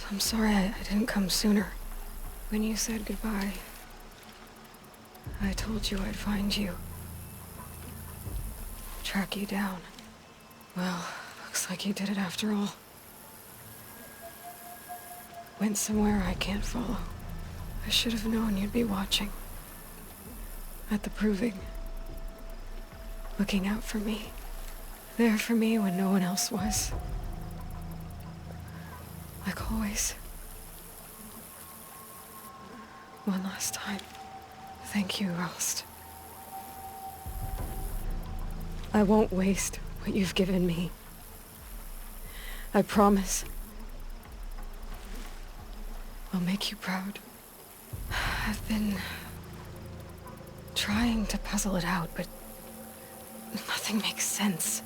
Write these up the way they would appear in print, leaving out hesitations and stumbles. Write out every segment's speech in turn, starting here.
I'm sorry I didn't come sooner. When you said goodbye, I told you I'd find you. Track you down. Well, looks like you did it after all. Went somewhere I can't follow. I should have known you'd be watching. At the Proving. Looking out for me. There for me when no one else was. Like always. One last time. Thank you, Rost. I won't waste what you've given me. I promise. I'll make you proud. I've been trying to puzzle it out, but nothing makes sense.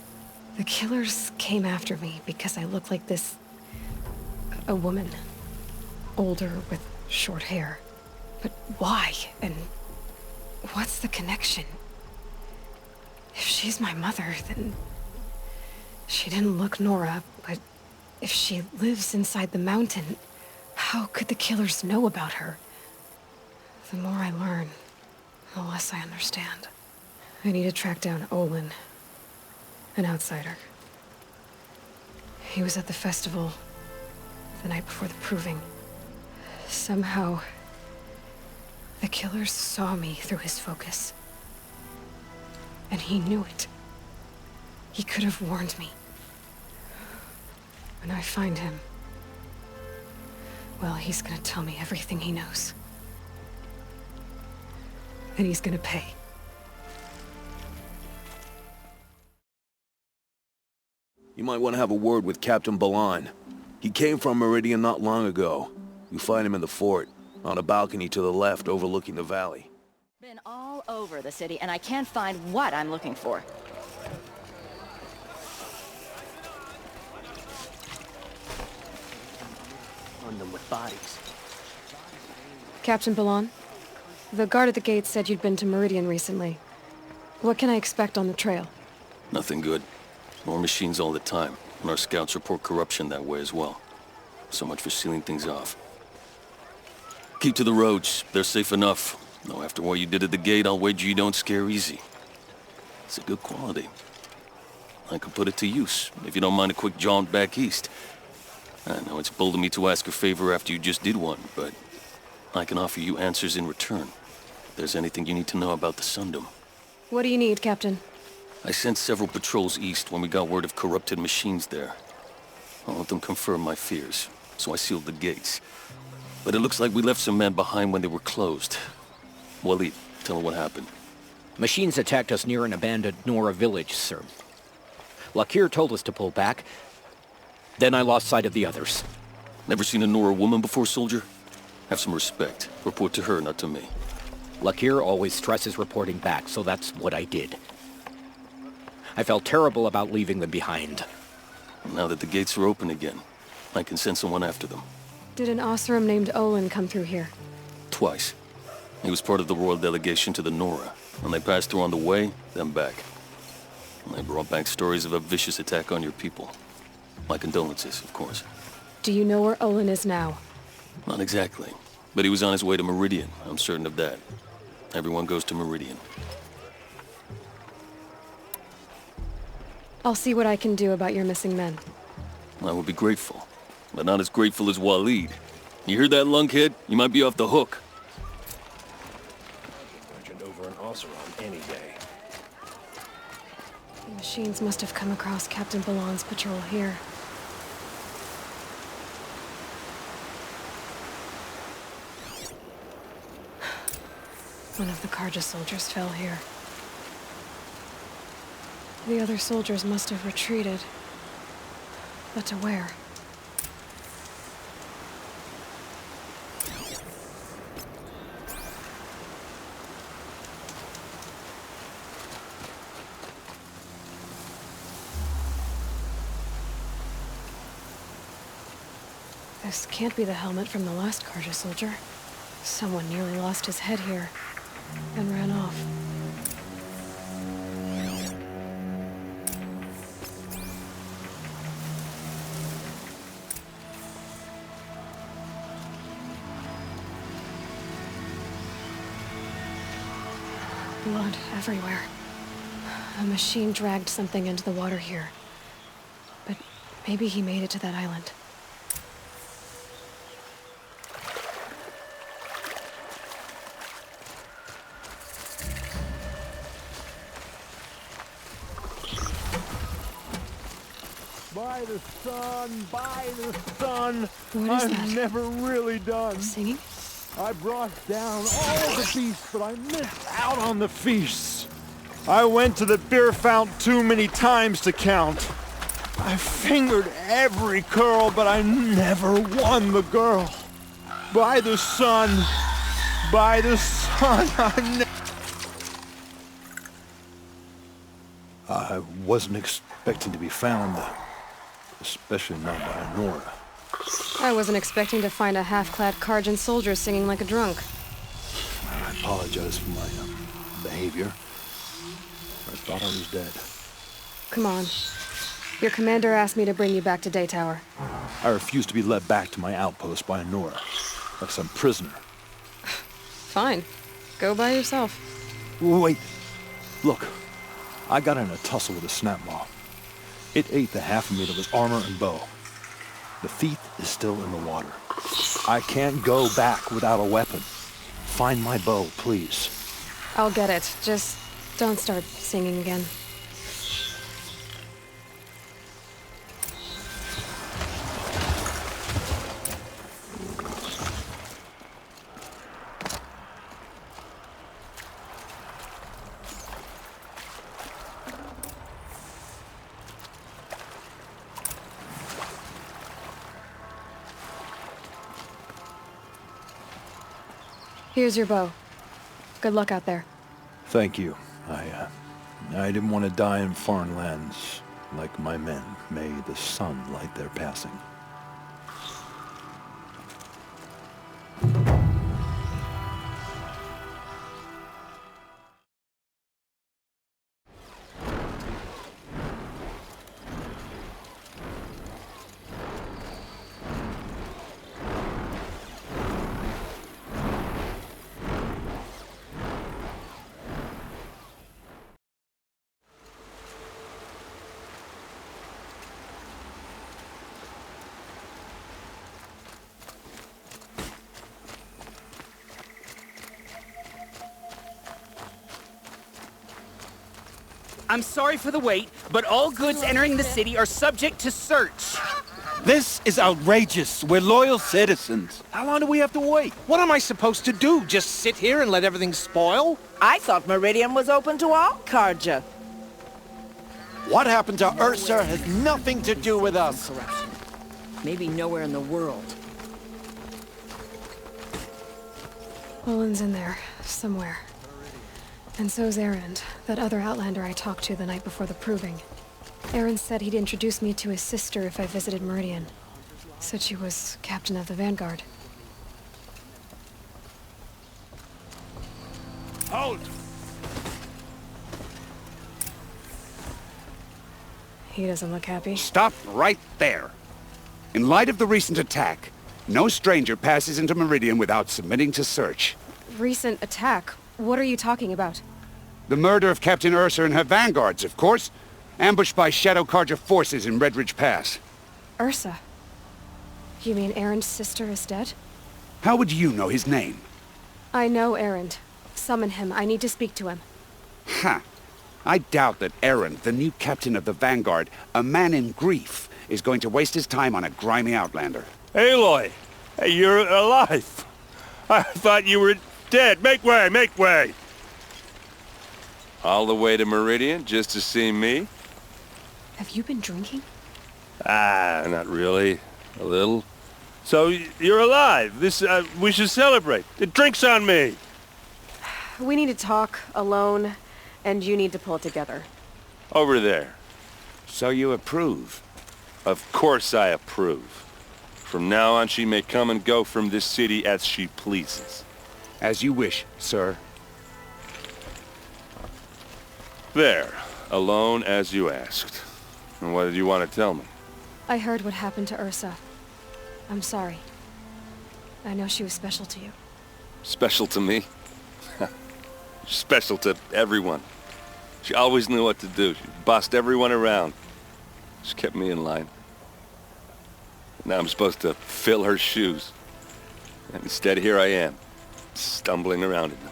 The killers came after me because I look like this... a woman. Older with short hair. But why? And what's the connection? If she's my mother, then... she didn't look Nora, but if she lives inside the mountain, how could the killers know about her? The more I learn, the less I understand. I need to track down Olin, an outsider. He was at the festival the night before the Proving. Somehow, the killers saw me through his focus. And he knew it. He could have warned me. When I find him, well, he's gonna tell me everything he knows. And he's gonna pay. You might want to have a word with Captain Balan. He came from Meridian not long ago. You find him in the fort, on a balcony to the left overlooking the valley. Been all over the city, and I can't find what I'm looking for. On them with bodies. Captain Balan, the guard at the gate said you'd been to Meridian recently. What can I expect on the trail? Nothing good. More machines all the time, and our scouts report corruption that way as well. So much for sealing things off. Keep to the roads. They're safe enough. Though after what you did at the gate, I'll wager you don't scare easy. It's a good quality. I could put it to use, if you don't mind a quick jaunt back east. I know it's bold of me to ask a favor after you just did one, but I can offer you answers in return. If there's anything you need to know about the Sundom. What do you need, Captain? I sent several patrols east when we got word of corrupted machines there. All of them confirmed my fears, so I sealed the gates. But it looks like we left some men behind when they were closed. Walid, tell her what happened. Machines attacked us near an abandoned Nora village, sir. Lakir told us to pull back. Then I lost sight of the others. Never seen a Nora woman before, soldier? Have some respect. Report to her, not to me. Lakir always stresses reporting back, so that's what I did. I felt terrible about leaving them behind. Now that the gates are open again, I can send someone after them. Did an Oseram named Olin come through here? Twice. He was part of the royal delegation to the Nora, and they passed through on the way, then back. And they brought back stories of a vicious attack on your people. My condolences, of course. Do you know where Olin is now? Not exactly, but he was on his way to Meridian, I'm certain of that. Everyone goes to Meridian. I'll see what I can do about your missing men. I would be grateful, but not as grateful as Walid. You hear that, lunkhead? You might be off the hook. Legend over an Oseram any day. The machines must have come across Captain Balan's patrol here. One of the Karja soldiers fell here. The other soldiers must have retreated. But to where? This can't be the helmet from the last Karja soldier. Someone nearly lost his head here and ran off. Blood everywhere. A machine dragged something into the water here. But maybe he made it to that island. By the sun, by the sun. What is that? I'm never really done. Singing? I brought down all the beasts, but I missed out on the feasts. I went to the beer fount too many times to count. I fingered every curl, but I never won the girl. By the sun, I wasn't expecting to be found, especially not by Nora. I wasn't expecting to find a half-clad Karjan soldier singing like a drunk. I apologize for my behavior. I thought I was dead. Come on. Your commander asked me to bring you back to Daytower. I refuse to be led back to my outpost by Nora, like some prisoner. Fine. Go by yourself. Wait. Look. I got in a tussle with a snapmaw. It ate the half of me that was armor and bow. The thief is still in the water. I can't go back without a weapon. Find my bow, please. I'll get it. Just don't start singing again. Here's your bow. Good luck out there. Thank you. I didn't want to die in foreign lands like my men. May the sun light their passing. I'm sorry for the wait, but all goods entering the city are subject to search. This is outrageous. We're loyal citizens. How long do we have to wait? What am I supposed to do? Just sit here and let everything spoil? I thought Meridian was open to all Carja. What happened to Ursa has nothing to do with us. Corruption. Maybe nowhere in the world. Olin's in there, somewhere. And so's Erend, that other Outlander I talked to the night before the proving. Erend said he'd introduce me to his sister if I visited Meridian. Said she was captain of the Vanguard. Hold! He doesn't look happy. Stop right there. In light of the recent attack, no stranger passes into Meridian without submitting to search. Recent attack? What are you talking about? The murder of Captain Ursa and her vanguards, of course. Ambushed by Shadow Carja forces in Red Ridge Pass. Ursa? You mean Erend's sister is dead? How would you know his name? I know Erend. Summon him. I need to speak to him. Ha! I doubt that Erend, the new captain of the Vanguard, a man in grief, is going to waste his time on a grimy outlander. Aloy! Hey, you're alive! I thought you were dead. Make way! Make way! All the way to Meridian just to see me? Have you been drinking? Ah, not really. A little. So, you're alive. We should celebrate. The drink's on me. We need to talk, alone, and you need to pull it together. Over there. So you approve? Of course I approve. From now on, she may come and go from this city as she pleases. As you wish, sir. There. Alone as you asked. And what did you want to tell me? I heard what happened to Ursa. I'm sorry. I know she was special to you. Special to me? Special to everyone. She always knew what to do. She bossed everyone around. She kept me in line. Now I'm supposed to fill her shoes. And instead, here I am, stumbling around in them.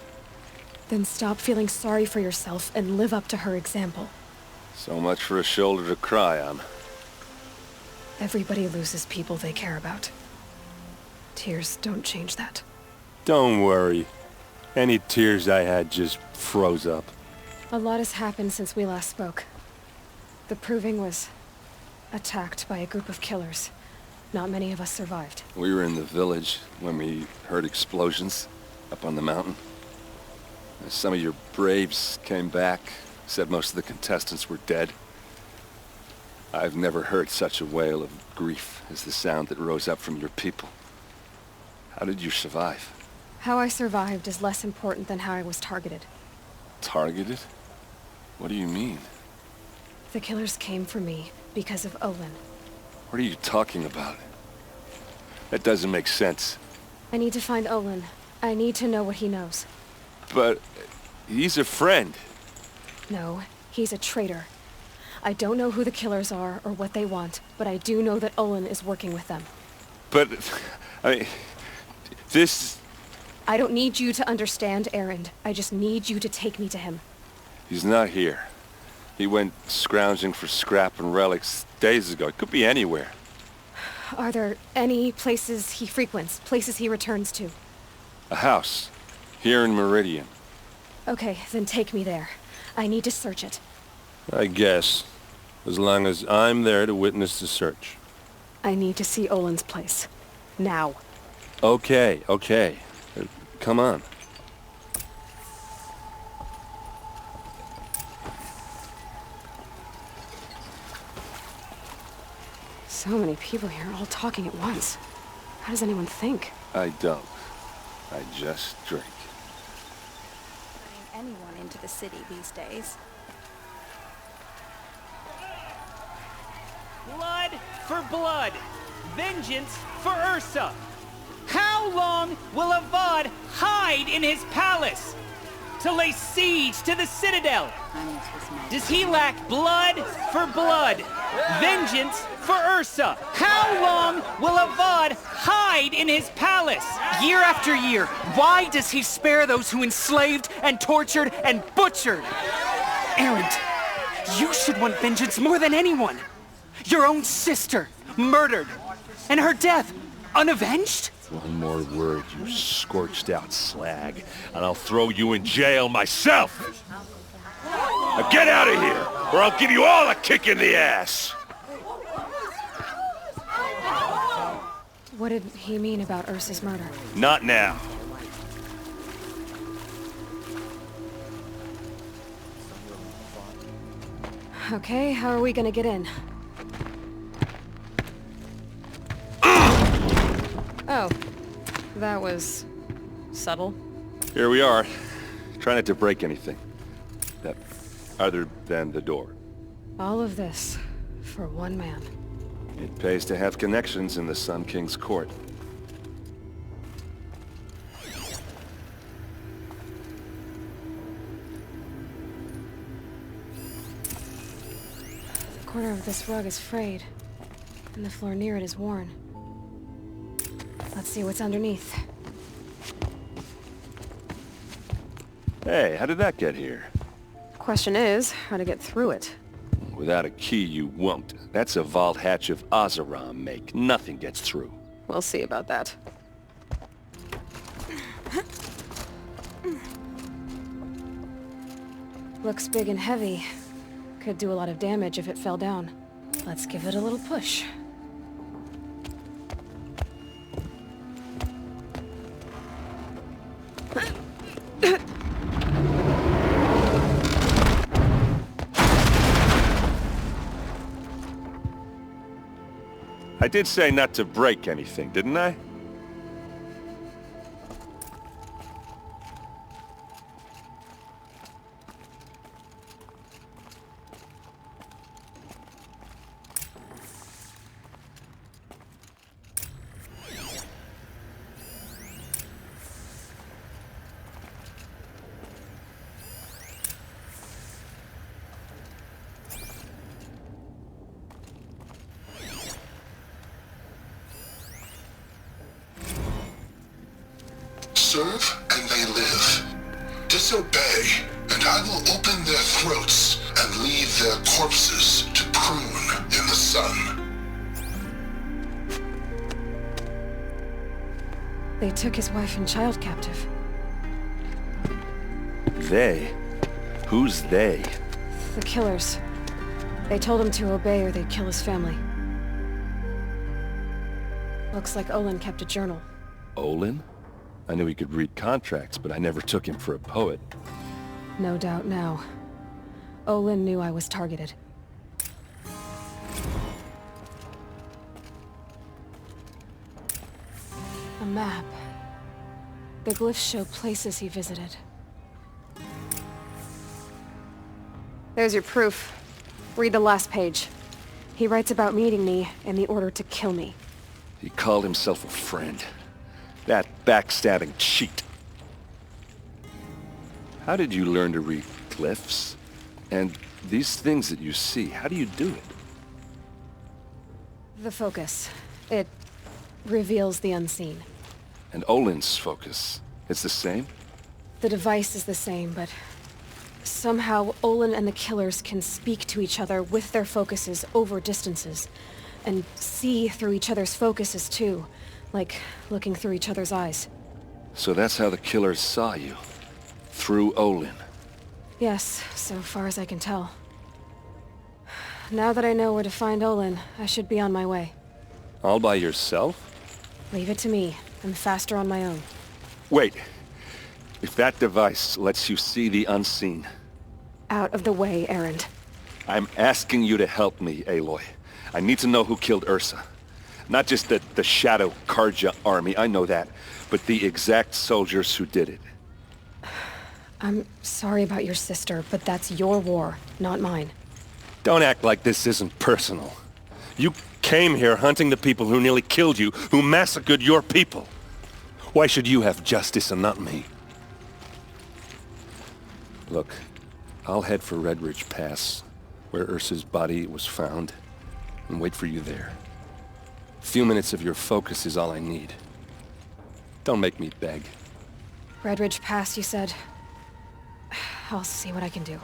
Then stop feeling sorry for yourself and live up to her example. So much for a shoulder to cry on. Everybody loses people they care about. Tears don't change that. Don't worry. Any tears I had just froze up. A lot has happened since we last spoke. The Proving was attacked by a group of killers. Not many of us survived. We were in the village when we heard explosions up on the mountain. Some of your braves came back, said most of the contestants were dead. I've never heard such a wail of grief as the sound that rose up from your people. How did you survive? How I survived is less important than how I was targeted. Targeted? What do you mean? The killers came for me because of Olin. What are you talking about? That doesn't make sense. I need to find Olin. I need to know what he knows. But he's a friend. No, he's a traitor. I don't know who the killers are or what they want, but I do know that Olin is working with them. But, I mean, this... I don't need you to understand, Erend. I just need you to take me to him. He's not here. He went scrounging for scrap and relics days ago. It could be anywhere. Are there any places he frequents, places he returns to? A house. Here in Meridian. Okay, then take me there. I need to search it. I guess. As long as I'm there to witness the search. I need to see Olin's place. Now. Okay, okay. Come on. So many people here, all talking at once. How does anyone think? I don't. I just drink. Letting anyone into the city these days. Blood for blood. Vengeance for Ursa. How long will Avad hide in his palace? To lay siege to the Citadel? Does he lack blood for blood? Vengeance for Ursa. How long will Avad hide in his palace? Year after year, why does he spare those who enslaved and tortured and butchered? Erend, you should want vengeance more than anyone. Your own sister, murdered, and her death, unavenged? One more word, you scorched out slag, and I'll throw you in jail myself! Now get out of here, or I'll give you all a kick in the ass! What did he mean about Ursa's murder? Not now. Okay, how are we gonna get in? Oh, that was subtle. Here we are. Try not to break anything. That other than the door. All of this for one man. It pays to have connections in the Sun King's court. The corner of this rug is frayed, and the floor near it is worn. Let's see what's underneath. Hey, how did that get here? Question is, how to get through it. Without a key, you won't. That's a vault hatch of Oseram make. Nothing gets through. We'll see about that. Looks big and heavy. Could do a lot of damage if it fell down. Let's give it a little push. I did say not to break anything, didn't I? serve and they live. Disobey, and I will open their throats and leave their corpses to prune in the sun. They took his wife and child captive. They? Who's they? The killers. They told him to obey or they'd kill his family. Looks like Olin kept a journal. Olin? I knew he could read contracts, but I never took him for a poet. No doubt now. Olin knew I was targeted. A map. The glyphs show places he visited. There's your proof. Read the last page. He writes about meeting me and the order to kill me. He called himself a friend. That backstabbing cheat. How did you learn to read glyphs? And these things that you see, how do you do it? The focus. It reveals the unseen. And Olin's focus, it's the same? The device is the same, but somehow Olin and the killers can speak to each other with their focuses over distances. And see through each other's focuses too. Like looking through each other's eyes. So that's how the killers saw you? Through Olin? Yes, so far as I can tell. Now that I know where to find Olin, I should be on my way. All by yourself? Leave it to me. I'm faster on my own. Wait. If that device lets you see the unseen... Out of the way, Erend. I'm asking you to help me, Aloy. I need to know who killed Ursa. Not just the Shadow Karja army, I know that, but the exact soldiers who did it. I'm sorry about your sister, but that's your war, not mine. Don't act like this isn't personal. You came here hunting the people who nearly killed you, who massacred your people. Why should you have justice and not me? Look, I'll head for Redridge Pass, where Ursa's body was found, and wait for you there. A few minutes of your focus is all I need. Don't make me beg. Redridge Pass, you said? I'll see what I can do.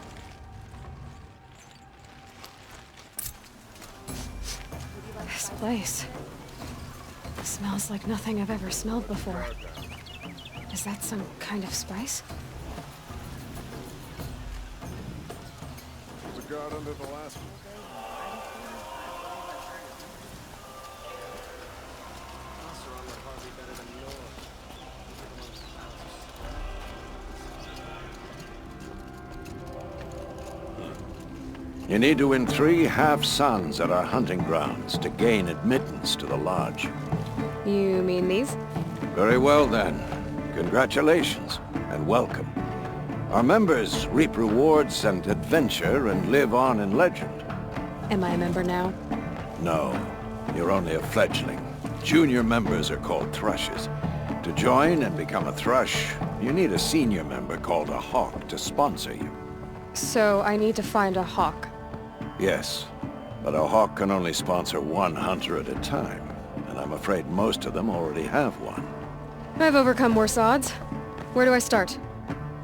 This place smells like nothing I've ever smelled before. Is that some kind of spice? There's a guard under the last one. You need to win 3 half-suns at our hunting grounds to gain admittance to the lodge. You mean these? Very well then. Congratulations and welcome. Our members reap rewards and adventure and live on in legend. Am I a member now? No, you're only a fledgling. Junior members are called thrushes. To join and become a thrush, you need a senior member called a hawk to sponsor you. So I need to find a hawk. Yes, but a hawk can only sponsor 1 hunter at a time, and I'm afraid most of them already have one. I've overcome worse odds. Where do I start?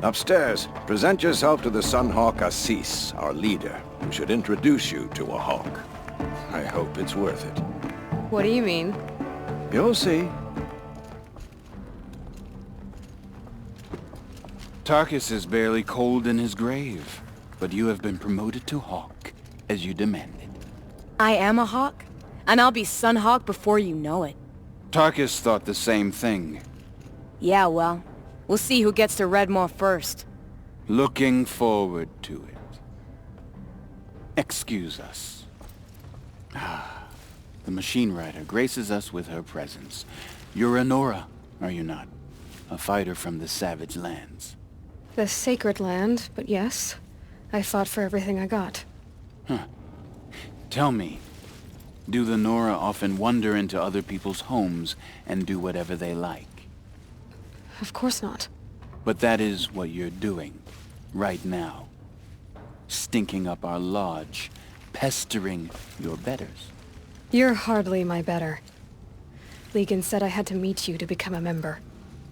Upstairs, present yourself to the Sunhawk Assis, our leader, who should introduce you to a hawk. I hope it's worth it. What do you mean? You'll see. Tarkus is barely cold in his grave, but you have been promoted to Hawk, as you demanded. I am a Hawk, and I'll be Sunhawk before you know it. Tarkus thought the same thing. Yeah, well, we'll see who gets to Redmore first. Looking forward to it. Excuse us. The Machine Rider graces us with her presence. You're a Nora, are you not? A fighter from the Savage Lands. The Sacred Land, but yes. I fought for everything I got. Huh. Tell me, do the Nora often wander into other people's homes and do whatever they like? Of course not. But that is what you're doing, right now. Stinking up our lodge, pestering your betters. You're hardly my better. Legan said I had to meet you to become a member.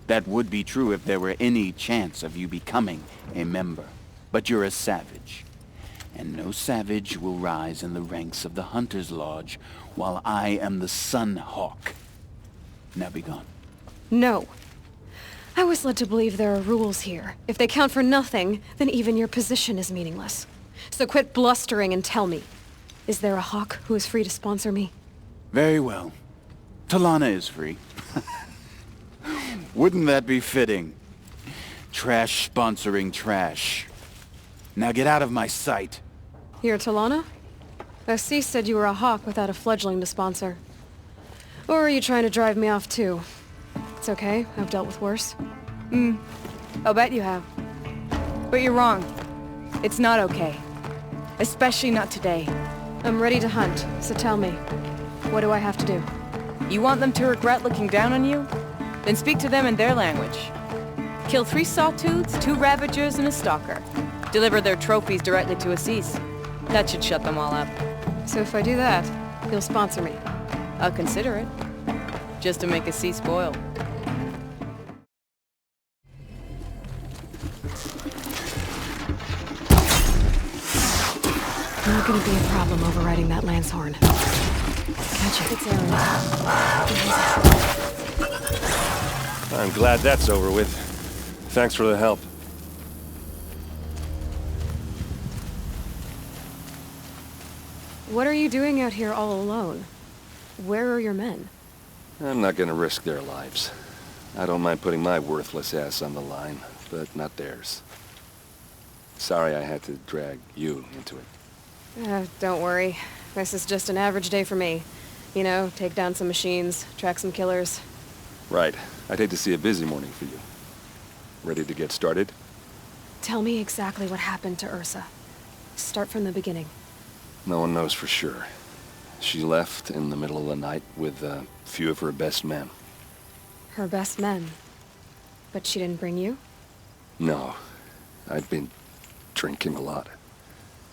That would be true if there were any chance of you becoming a member. But you're a savage. And no savage will rise in the ranks of the Hunter's Lodge while I am the Sun Hawk. Now be gone. No. I was led to believe there are rules here. If they count for nothing, then even your position is meaningless. So quit blustering and tell me. Is there a Hawk who is free to sponsor me? Very well. Talana is free. Wouldn't that be fitting? Trash sponsoring trash. Now get out of my sight. You're Talana? Assis said you were a Hawk without a fledgling to sponsor. Or are you trying to drive me off too? It's okay, I've dealt with worse. I'll bet you have. But you're wrong. It's not okay. Especially not today. I'm ready to hunt, so tell me. What do I have to do? You want them to regret looking down on you? Then speak to them in their language. Kill 3 sawtooths, 2 ravagers, and a stalker. Deliver their trophies directly to Assis. That should shut them all up. So if I do that, you'll sponsor me? I'll consider it. Just to make Assis spoil. Not gonna be a problem overriding that lance horn. Catch it, it's Aaron. I'm glad that's over with. Thanks for the help. What are you doing out here all alone? Where are your men? I'm not gonna risk their lives. I don't mind putting my worthless ass on the line, but not theirs. Sorry I had to drag you into it. Don't worry. This is just an average day for me. You know, take down some machines, track some killers. Right. I'd hate to see a busy morning for you. Ready to get started? Tell me exactly what happened to Ursa. Start from the beginning. No one knows for sure. She left in the middle of the night with a few of her best men. Her best men? But she didn't bring you? No. I'd been drinking a lot.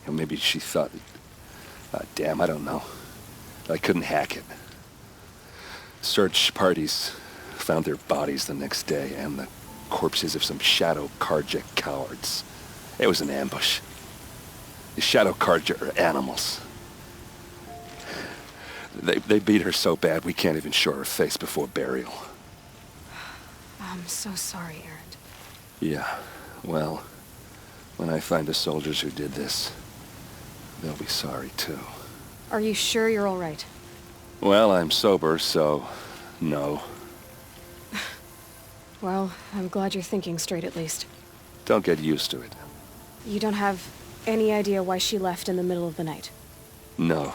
You know, maybe she thought... damn, I don't know. I couldn't hack it. Search parties found their bodies the next day and the corpses of some Shadow Carja cowards. It was an ambush. The Shadow Carja are animals. They beat her so bad we can't even show her face before burial. I'm so sorry, Erend. Yeah, well, when I find the soldiers who did this, they'll be sorry too. Are you sure you're all right? Well, I'm sober, so no. Well, I'm glad you're thinking straight at least. Don't get used to it. You don't have any idea why she left in the middle of the night? No.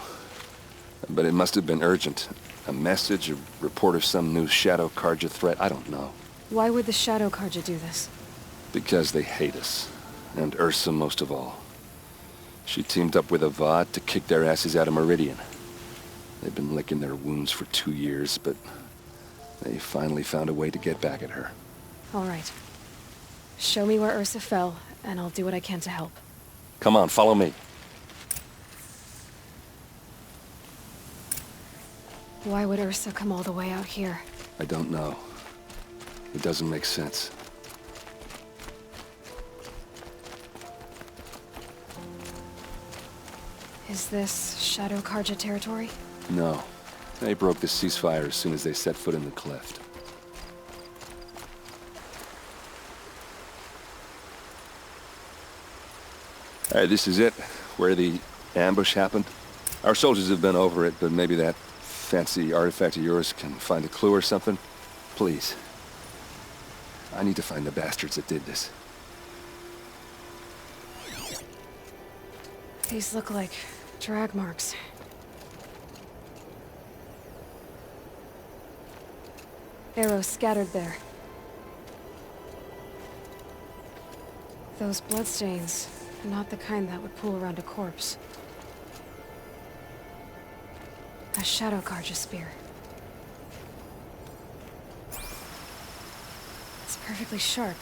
But it must have been urgent. A message, a report of some new Shadow Carja threat, I don't know. Why would the Shadow Carja do this? Because they hate us. And Ursa most of all. She teamed up with Avad to kick their asses out of Meridian. They've been licking their wounds for 2 years, but they finally found a way to get back at her. All right. Show me where Ursa fell, and I'll do what I can to help. Come on, follow me. Why would Ursa come all the way out here? I don't know. It doesn't make sense. Is this Shadow Carja territory? No. They broke the ceasefire as soon as they set foot in the cleft. Alright, this is it. Where the ambush happened. Our soldiers have been over it, but maybe that fancy artifact of yours can find a clue or something? Please. I need to find the bastards that did this. These look like drag marks. Arrows scattered there. Those bloodstains, not the kind that would pool around a corpse. A Shadow Carja spear. It's perfectly sharp.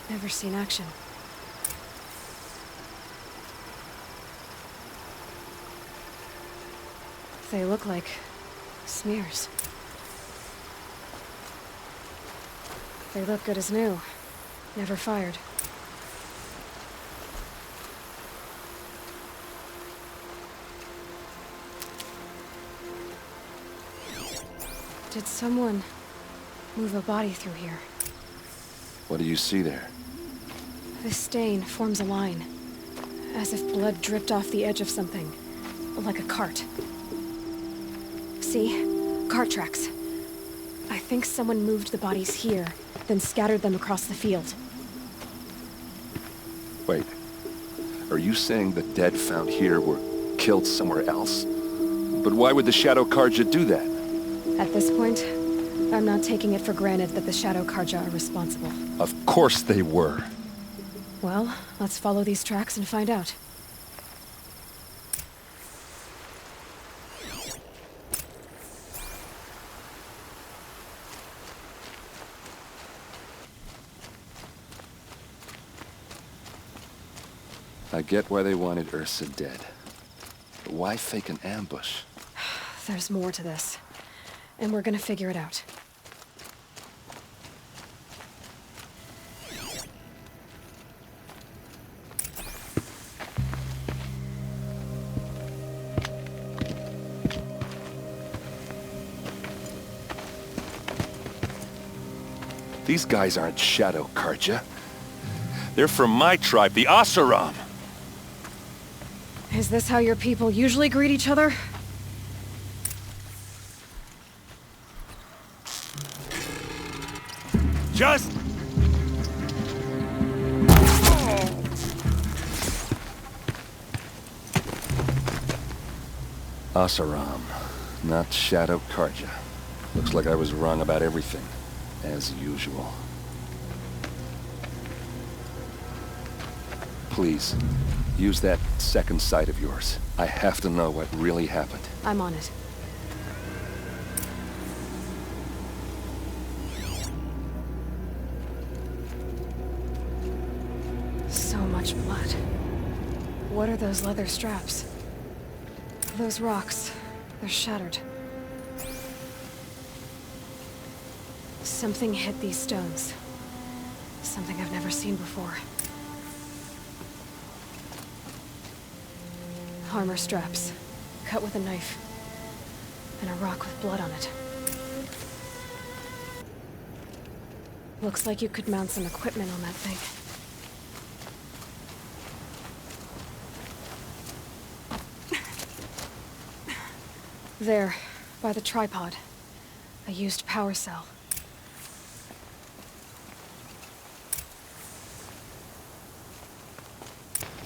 Never seen action. They look like smears. They look good as new. Never fired. Did someone move a body through here? What do you see there? This stain forms a line, as if blood dripped off the edge of something, like a cart. See? Cart tracks. I think someone moved the bodies here, then scattered them across the field. Wait. Are you saying the dead found here were killed somewhere else? But why would the Shadow Carja do that? At this point, I'm not taking it for granted that the Shadow Carja are responsible. Of course they were. Well, let's follow these tracks and find out. I get why they wanted Ursa dead. But why fake an ambush? There's more to this, and we're gonna figure it out. These guys aren't Shadow Carja. They're from my tribe, the Oseram. Is this how your people usually greet each other? Just... Oseram, not Shadow Carja. Looks like I was wrong about everything, as usual. Please, use that second sight of yours. I have to know what really happened. I'm on it. So much blood. What are those leather straps? Those rocks. They're shattered. Something hit these stones. Something I've never seen before. Armor straps, cut with a knife, and a rock with blood on it. Looks like you could mount some equipment on that thing. There, by the tripod. A used power cell.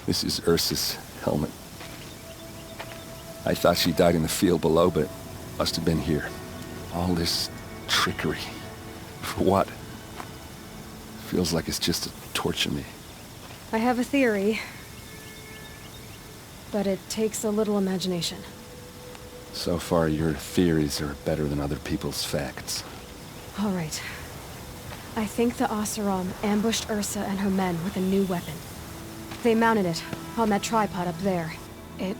This is Ursa's helmet. I thought she died in the field below, but must have been here. All this trickery. For what? Feels like it's just to torture me. I have a theory, but it takes a little imagination. So far, your theories are better than other people's facts. All right. I think the Oseram ambushed Ursa and her men with a new weapon. They mounted it on that tripod up there. It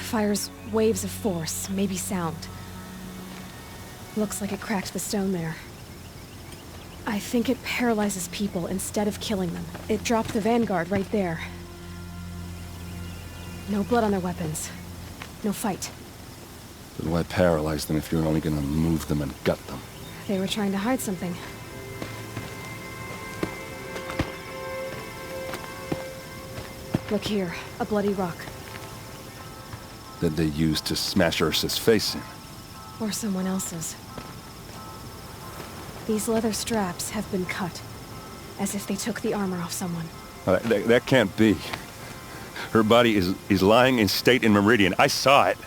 fires waves of force, maybe sound. Looks like it cracked the stone there. I think it paralyzes people instead of killing them. It dropped the Vanguard right there. No blood on their weapons. No fight. But why paralyze them if you're only gonna move them and gut them? They were trying to hide something. Look here, a bloody rock. That they used to smash Ursa's face in. Or someone else's. These leather straps have been cut, as if they took the armor off someone. That can't be. Her body is lying in state in Meridian. I saw it.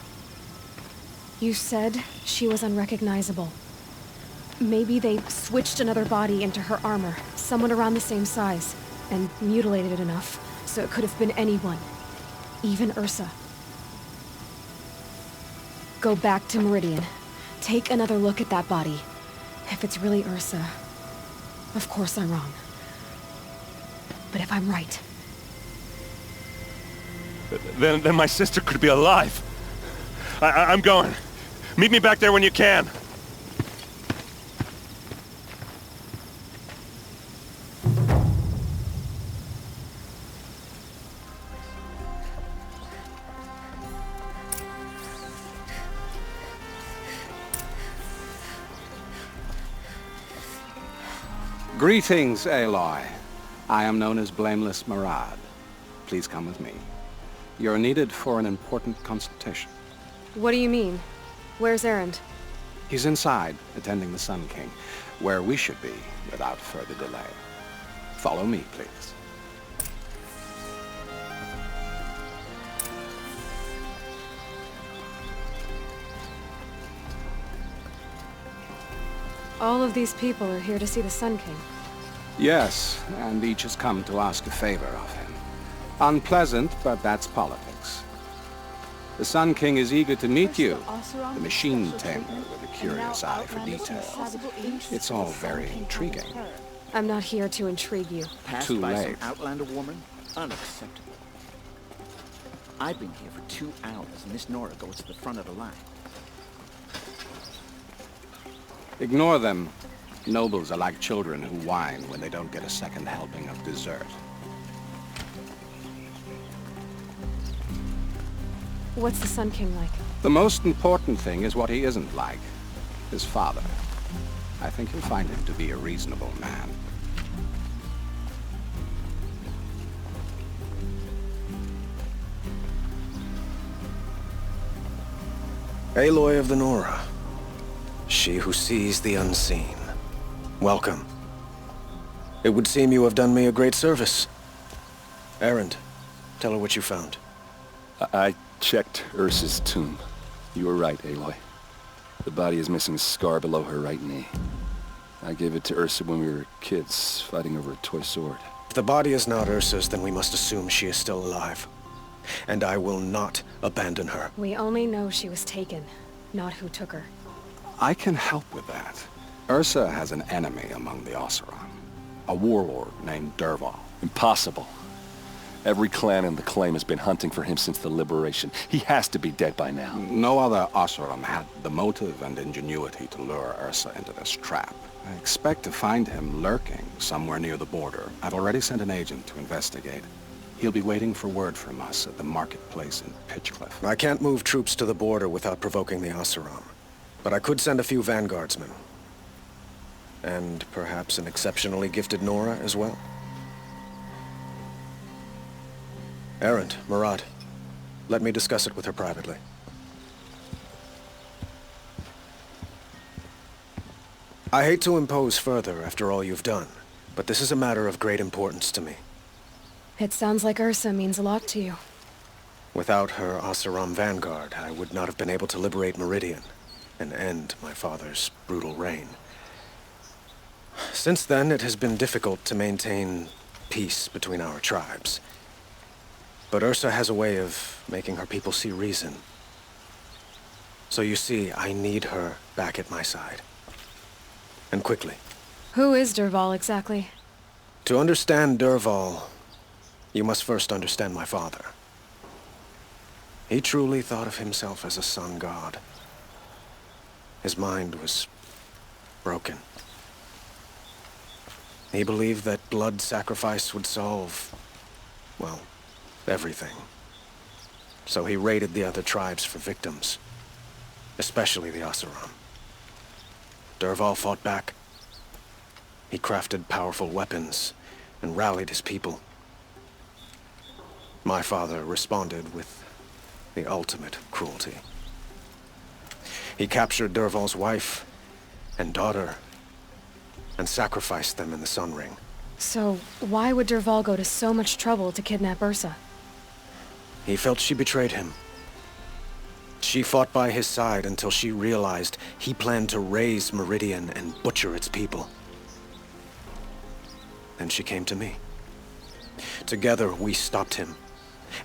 You said she was unrecognizable. Maybe they switched another body into her armor, someone around the same size, and mutilated it enough, so it could have been anyone. Even Ursa. Go back to Meridian. Take another look at that body. If it's really Ursa, of course I'm wrong. But if I'm right... Then my sister could be alive. I'm going. Meet me back there when you can. Greetings, Aloy. I am known as Blameless Marad. Please come with me. You're needed for an important consultation. What do you mean? Where's Erend? He's inside, attending the Sun King, where we should be without further delay. Follow me, please. All of these people are here to see the Sun King. Yes, and each has come to ask a favor of him. Unpleasant, but that's politics. The Sun King is eager to meet you, the machine tamer with a curious eye for detail. It's all very intriguing. I'm not here to intrigue you. Passed Too by late. some Outlander woman? Unacceptable. I've been here for 2 hours, and Miss Nora goes to the front of the line. Ignore them. Nobles are like children who whine when they don't get a second helping of dessert. What's the Sun King like? The most important thing is what he isn't like. His father. I think you'll find him to be a reasonable man. Aloy of the Nora. She who sees the unseen. Welcome. It would seem you have done me a great service. Erend, tell her what you found. I checked Ursa's tomb. You were right, Aloy. The body is missing a scar below her right knee. I gave it to Ursa when we were kids, fighting over a toy sword. If the body is not Ursa's, then we must assume she is still alive. And I will not abandon her. We only know she was taken, not who took her. I can help with that. Ursa has an enemy among the Oseram. A warlord named Dervahl. Impossible. Every clan in the claim has been hunting for him since the liberation. He has to be dead by now. No other Oseram had the motive and ingenuity to lure Ursa into this trap. I expect to find him lurking somewhere near the border. I've already sent an agent to investigate. He'll be waiting for word from us at the marketplace in Pitchcliff. I can't move troops to the border without provoking the Oseram. But I could send a few vanguardsmen. And perhaps an exceptionally gifted Nora as well. Erend, Marad, let me discuss it with her privately. I hate to impose further after all you've done, but this is a matter of great importance to me. It sounds like Ursa means a lot to you. Without her Oseram vanguard, I would not have been able to liberate Meridian and end my father's brutal reign. Since then, it has been difficult to maintain peace between our tribes. But Ursa has a way of making her people see reason. So you see, I need her back at my side. And quickly. Who is Dervahl exactly? To understand Dervahl, you must first understand my father. He truly thought of himself as a sun god. His mind was broken. He believed that blood sacrifice would solve, well, everything. So he raided the other tribes for victims, especially the Oseram. Dervahl fought back. He crafted powerful weapons and rallied his people. My father responded with the ultimate cruelty. He captured Dervahl's wife and daughter and sacrificed them in the Sun Ring. So, why would Dervahl go to so much trouble to kidnap Ursa? He felt she betrayed him. She fought by his side until she realized he planned to raise Meridian and butcher its people. Then she came to me. Together, we stopped him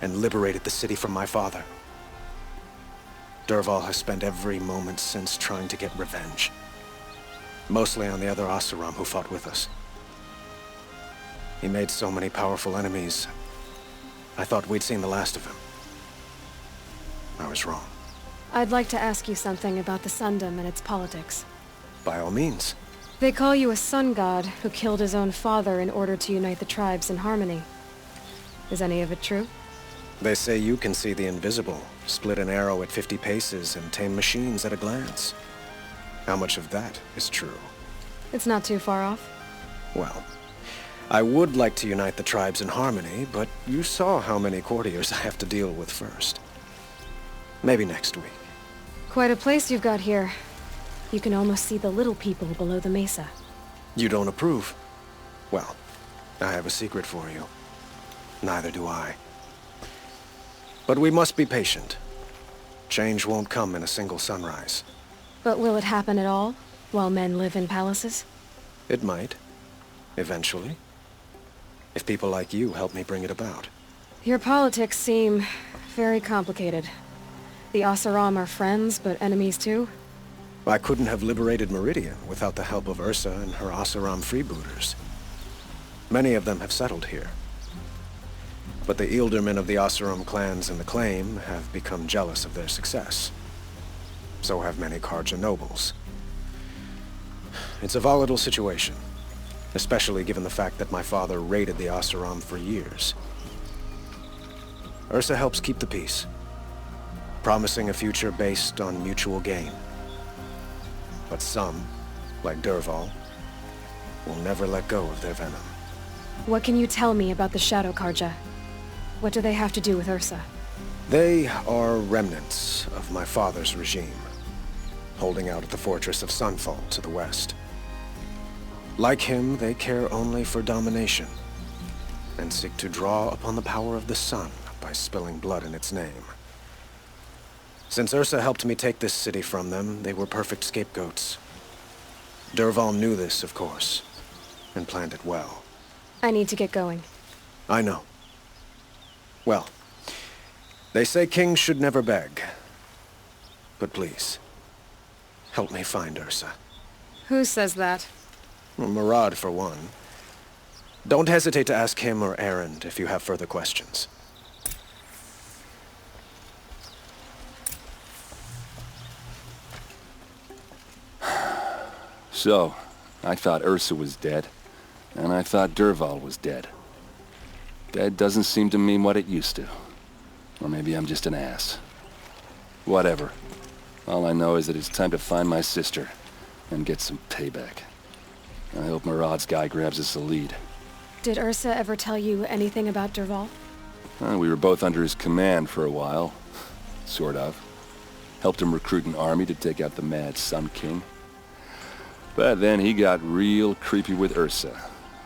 and liberated the city from my father. Dervahl has spent every moment since trying to get revenge. Mostly on the other Oseram who fought with us. He made so many powerful enemies, I thought we'd seen the last of him. I was wrong. I'd like to ask you something about the Sundom and its politics. By all means. They call you a sun god who killed his own father in order to unite the tribes in harmony. Is any of it true? They say you can see the invisible, split an arrow at 50 paces, and tame machines at a glance. How much of that is true? It's not too far off. Well, I would like to unite the tribes in harmony, but you saw how many courtiers I have to deal with first. Maybe next week. Quite a place you've got here. You can almost see the little people below the mesa. You don't approve? Well, I have a secret for you. Neither do I. But we must be patient. Change won't come in a single sunrise. But will it happen at all, while men live in palaces? It might. Eventually. If people like you help me bring it about. Your politics seem very complicated. The Oseram are friends, but enemies too? I couldn't have liberated Meridian without the help of Ursa and her Oseram freebooters. Many of them have settled here. But the Ealdormen of the Oseram clans in the Claim have become jealous of their success. So have many Carja nobles. It's a volatile situation, especially given the fact that my father raided the Oseram for years. Ursa helps keep the peace, promising a future based on mutual gain. But some, like Dervahl, will never let go of their venom. What can you tell me about the Shadow Carja? What do they have to do with Ursa? They are remnants of my father's regime, holding out at the fortress of Sunfall to the west. Like him, they care only for domination, and seek to draw upon the power of the sun by spilling blood in its name. Since Ursa helped me take this city from them, they were perfect scapegoats. Dervahl knew this, of course, and planned it well. I need to get going. I know. Well, they say kings should never beg. But please, help me find Ursa. Who says that? Well, Murad, for one. Don't hesitate to ask him or Erend if you have further questions. So, I thought Ursa was dead, and I thought Dervahl was dead. Dead doesn't seem to mean what it used to. Or maybe I'm just an ass. Whatever. All I know is that it's time to find my sister and get some payback. I hope Murad's guy grabs us a lead. Did Ursa ever tell you anything about Dervahl? We were both under his command for a while. Sort of. Helped him recruit an army to take out the Mad Sun King. But then he got real creepy with Ursa.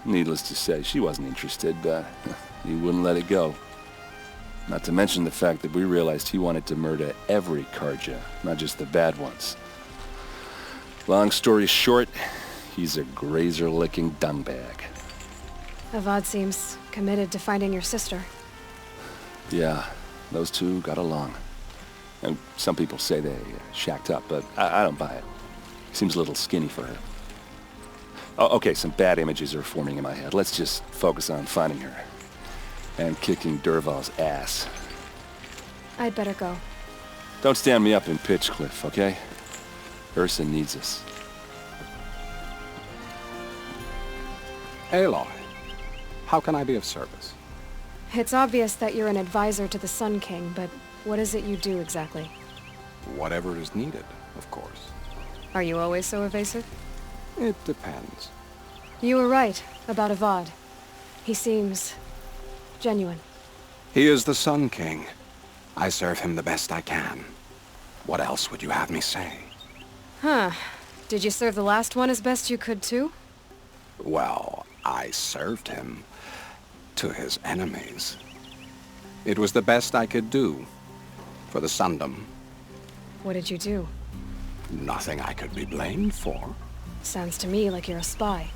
Needless to say, she wasn't interested, but he wouldn't let it go. Not to mention the fact that we realized he wanted to murder every Carja, not just the bad ones. Long story short, he's a grazer-licking dungbag. Avad seems committed to finding your sister. Yeah, those two got along. And some people say they shacked up, but I don't buy it. Seems a little skinny for her. Oh, okay, some bad images are forming in my head. Let's just focus on finding her. And kicking Dervahl's ass. I'd better go. Don't stand me up in Pitchcliff, okay? Ursa needs us. Aloy, how can I be of service? It's obvious that you're an advisor to the Sun King, but what is it you do exactly? Whatever is needed, of course. Are you always so evasive? It depends. You were right about Avad. He seems genuine. He is the Sun King. I serve him the best I can. What else would you have me say? Huh. Did you serve the last one as best you could too? Well, I served him to his enemies. It was the best I could do for the Sundom. What did you do? Nothing I could be blamed for. Sounds to me like you're a spy.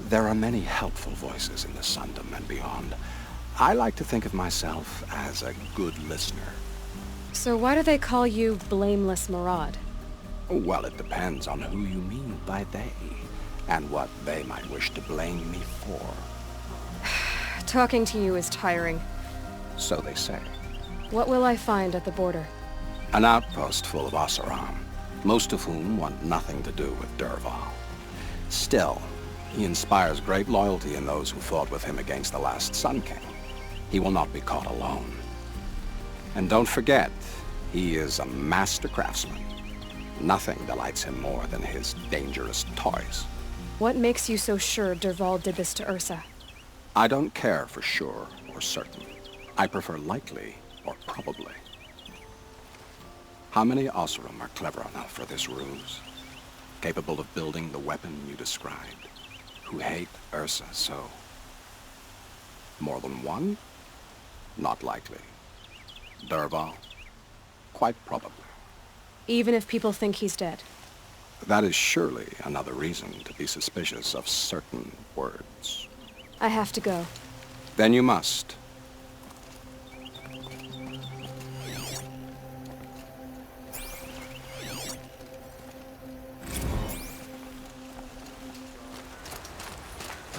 There are many helpful voices in the Sundom and beyond. I like to think of myself as a good listener. So why do they call you Blameless Murad? Well, it depends on who you mean by they, and what they might wish to blame me for. Talking to you is tiring. So they say. What will I find at the border? An outpost full of Oseram, most of whom want nothing to do with Dervahl. Still, he inspires great loyalty in those who fought with him against the last Sun King. He will not be caught alone. And don't forget, he is a master craftsman. Nothing delights him more than his dangerous toys. What makes you so sure Dervahl did this to Ursa? I don't care for sure or certain. I prefer likely or probably. How many Oseram are clever enough for this ruse? Capable of building the weapon you described? Who hate Ursa so? More than one? Not likely. Dervahl? Quite probably. Even if people think he's dead? That is surely another reason to be suspicious of certain words. I have to go. Then you must.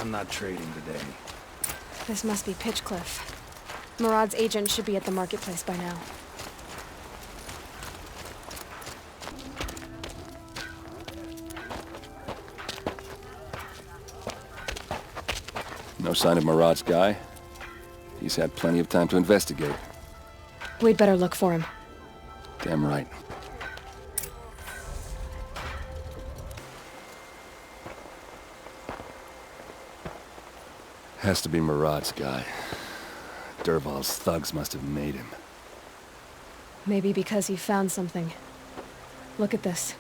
I'm not trading today. This must be Pitchcliff. Murad's agent should be at the marketplace by now. No sign of Murad's guy? He's had plenty of time to investigate. We'd better look for him. Damn right. Has to be Murad's guy. Dervahl's thugs must have made him. Maybe because he found something. Look at this.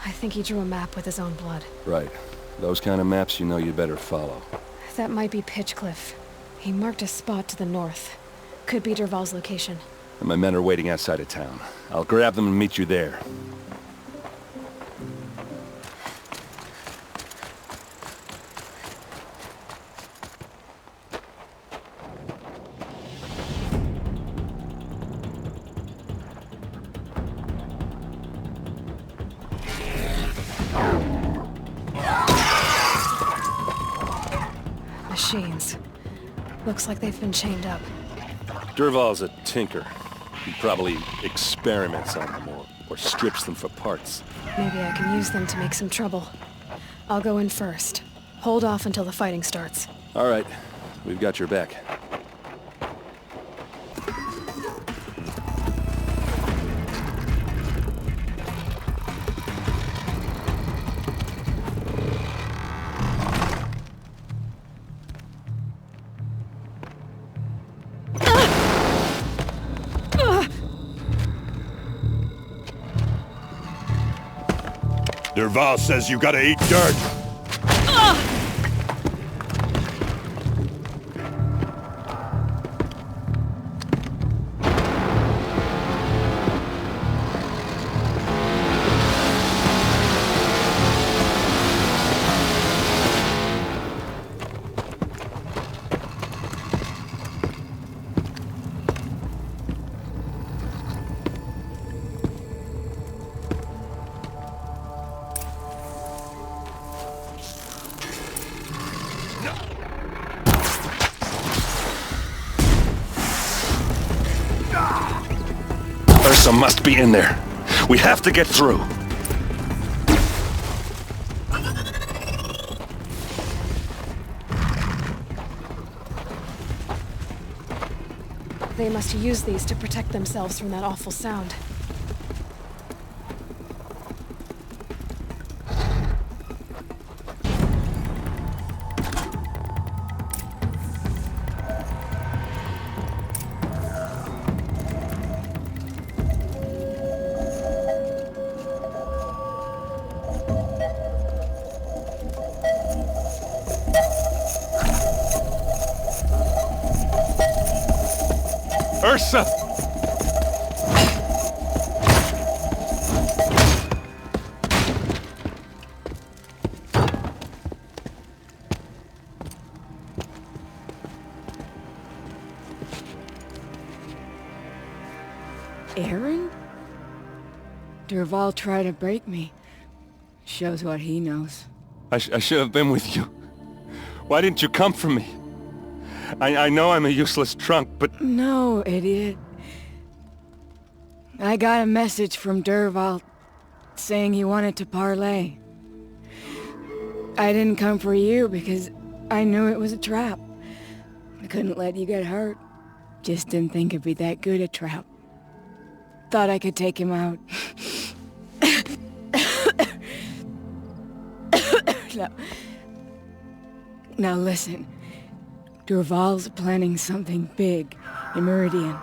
I think he drew a map with his own blood. Right. Those kind of maps you know you'd better follow. That might be Pitchcliff. He marked a spot to the north. Could be Dervahl's location. And my men are waiting outside of town. I'll grab them and meet you there. Machines. Looks like they've been chained up. Dervahl's a tinker. He probably experiments on them or strips them for parts. Maybe I can use them to make some trouble. I'll go in first. Hold off until the fighting starts. All right. We've got your back. Dervahl says you gotta eat dirt. Ursa must be in there. We have to get through. They must use these to protect themselves from that awful sound. Ursa! Aaron? Dervahl tried to break me. Shows what he knows. I should have been with you. Why didn't you come for me? I know I'm a useless trunk, but... No, idiot. I got a message from Dervahl saying he wanted to parlay. I didn't come for you because I knew it was a trap. I couldn't let you get hurt. Just didn't think it'd be that good a trap. Thought I could take him out. Now listen. Dervahl's planning something big in Meridian.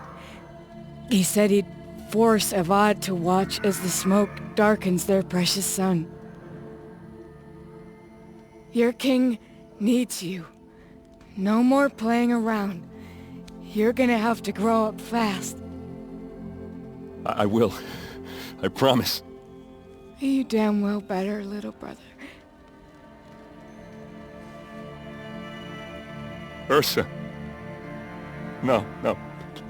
He said he'd force Avad to watch as the smoke darkens their precious sun. Your king needs you. No more playing around. You're gonna have to grow up fast. I will. I promise. You damn well better, little brother. Ursa. No, no.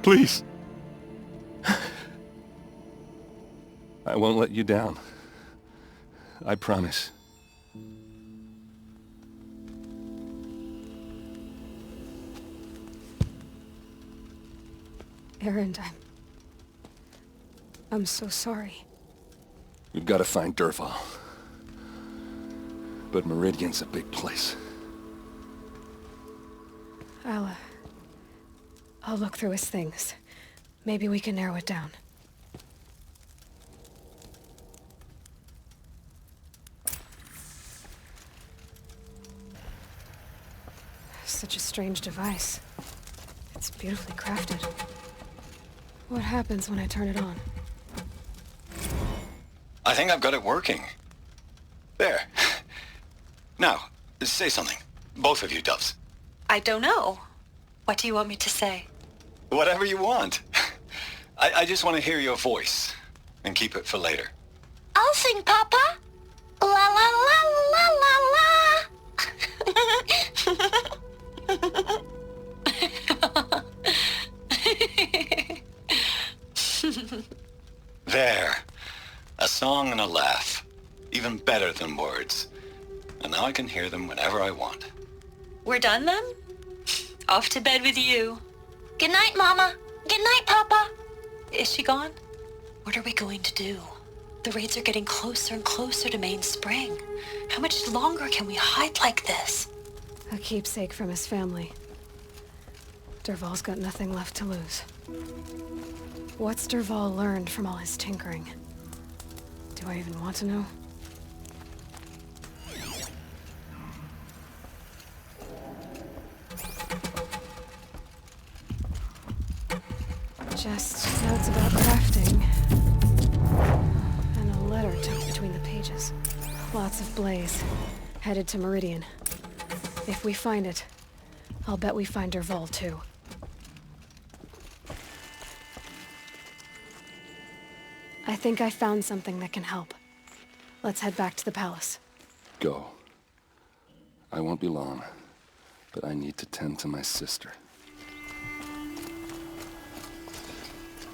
Please. I won't let you down. I promise. Erend, I'm so sorry. We've got to find Dervahl. But Meridian's a big place. I'll look through his things. Maybe we can narrow it down. Such a strange device. It's beautifully crafted. What happens when I turn it on? I think I've got it working. There. Now, say something. Both of you, doves. I don't know. What do you want me to say? Whatever you want. I just want to hear your voice. And keep it for later. I'll sing, Papa. La la la la la la. There. A song and a laugh. Even better than words. And now I can hear them whenever I want. We're done then? Off to bed with you. Good night, Mama. Good night, Papa. Is she gone? What are we going to do? The raids are getting closer and closer to Main Spring. How much longer can we hide like this? A keepsake from his family. Dervahl's got nothing left to lose. What's Dervahl learned from all his tinkering? Do I even want to know? Just notes about crafting. And a letter tucked between the pages. Lots of blaze. Headed to Meridian. If we find it, I'll bet we find Dervahl too. I think I found something that can help. Let's head back to the palace. Go. I won't be long, but I need to tend to my sister.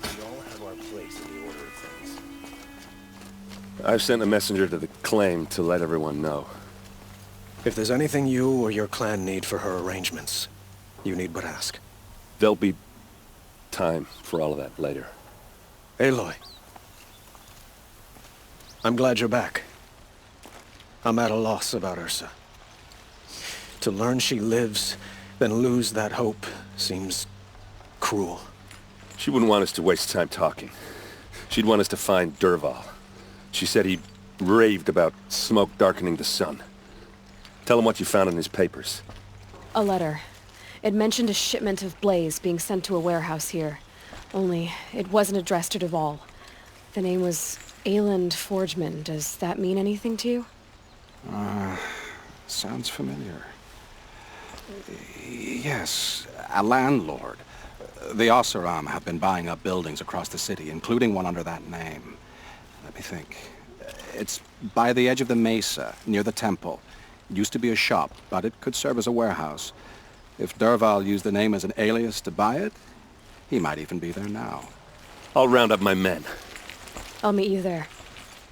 We all have our place in the order of things. I've sent a messenger to the claim to let everyone know. If there's anything you or your clan need for her arrangements, you need but ask. There'll be time for all of that later. Aloy. I'm glad you're back. I'm at a loss about Ursa. To learn she lives, then lose that hope, seems cruel. She wouldn't want us to waste time talking. She'd want us to find Dervahl. She said he raved about smoke darkening the sun. Tell him what you found in his papers. A letter. It mentioned a shipment of blaze being sent to a warehouse here. Only, it wasn't addressed to Dervahl. The name was Ayland Forgeman. Does that mean anything to you? Sounds familiar. Yes, a landlord. The Oseram have been buying up buildings across the city, including one under that name. Let me think. It's by the edge of the mesa, near the temple. It used to be a shop, but it could serve as a warehouse. If Dervahl used the name as an alias to buy it, he might even be there now. I'll round up my men. I'll meet you there.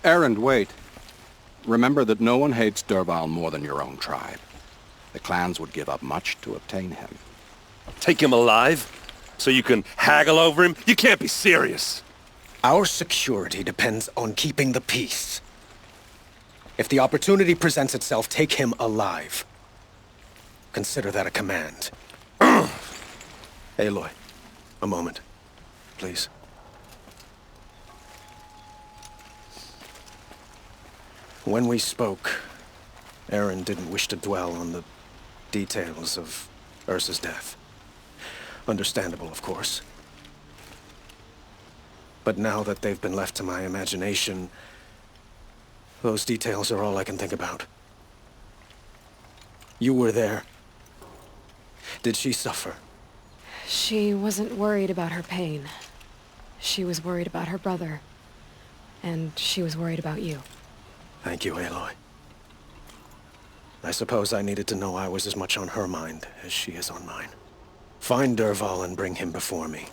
Erend, wait. Remember that no one hates Dervahl more than your own tribe. The clans would give up much to obtain him. Take him alive? So you can haggle over him? You can't be serious. Our security depends on keeping the peace. If the opportunity presents itself, take him alive. Consider that a command. Aloy, a moment, please. When we spoke, Aaron didn't wish to dwell on the details of Ursa's death. Understandable, of course. But now that they've been left to my imagination, those details are all I can think about. You were there. Did she suffer? She wasn't worried about her pain. She was worried about her brother. And she was worried about you. Thank you, Aloy. I suppose I needed to know I was as much on her mind as she is on mine. Find Dervahl and bring him before me.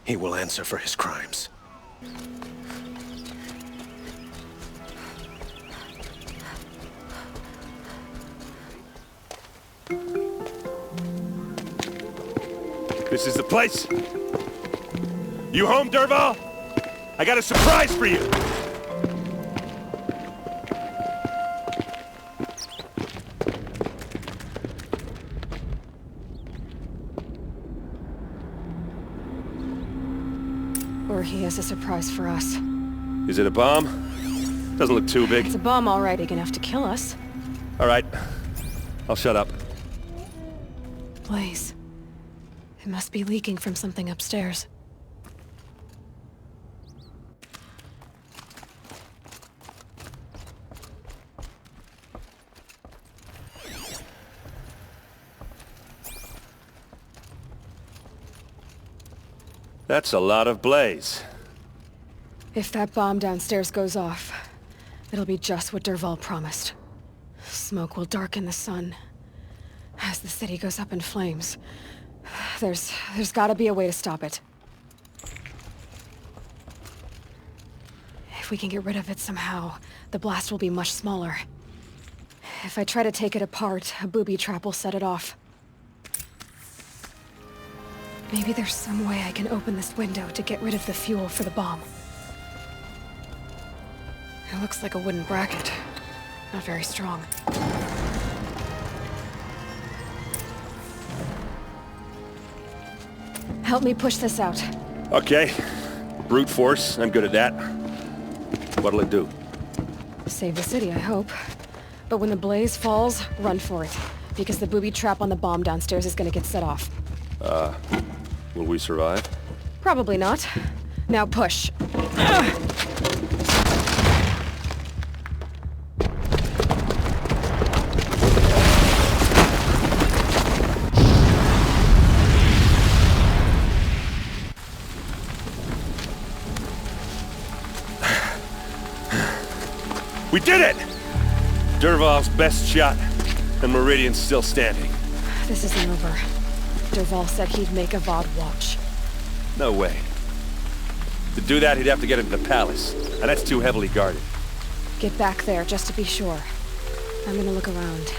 He will answer for his crimes. This is the place. You home, Dervahl? I got a surprise for you. Or he has a surprise for us. Is it a bomb? Doesn't look too big. It's a bomb, all right, big enough to kill us. All right. I'll shut up. Blaze. It must be leaking from something upstairs. That's a lot of blaze. If that bomb downstairs goes off, it'll be just what Dervahl promised. Smoke will darken the sun. As the city goes up in flames, there's gotta be a way to stop it. If we can get rid of it somehow, the blast will be much smaller. If I try to take it apart, a booby trap will set it off. Maybe there's some way I can open this window to get rid of the fuel for the bomb. It looks like a wooden bracket. Not very strong. Help me push this out. Okay. Brute force, I'm good at that. What'll it do? Save the city, I hope. But when the blaze falls, run for it. Because the booby trap on the bomb downstairs is gonna get set off. Will we survive? Probably not. Now push. We did it! Dervahl's best shot, and Meridian's still standing. This isn't over. Dervahl said he'd make Avad watch. No way. To do that, he'd have to get into the palace, and that's too heavily guarded. Get back there, just to be sure. I'm gonna look around.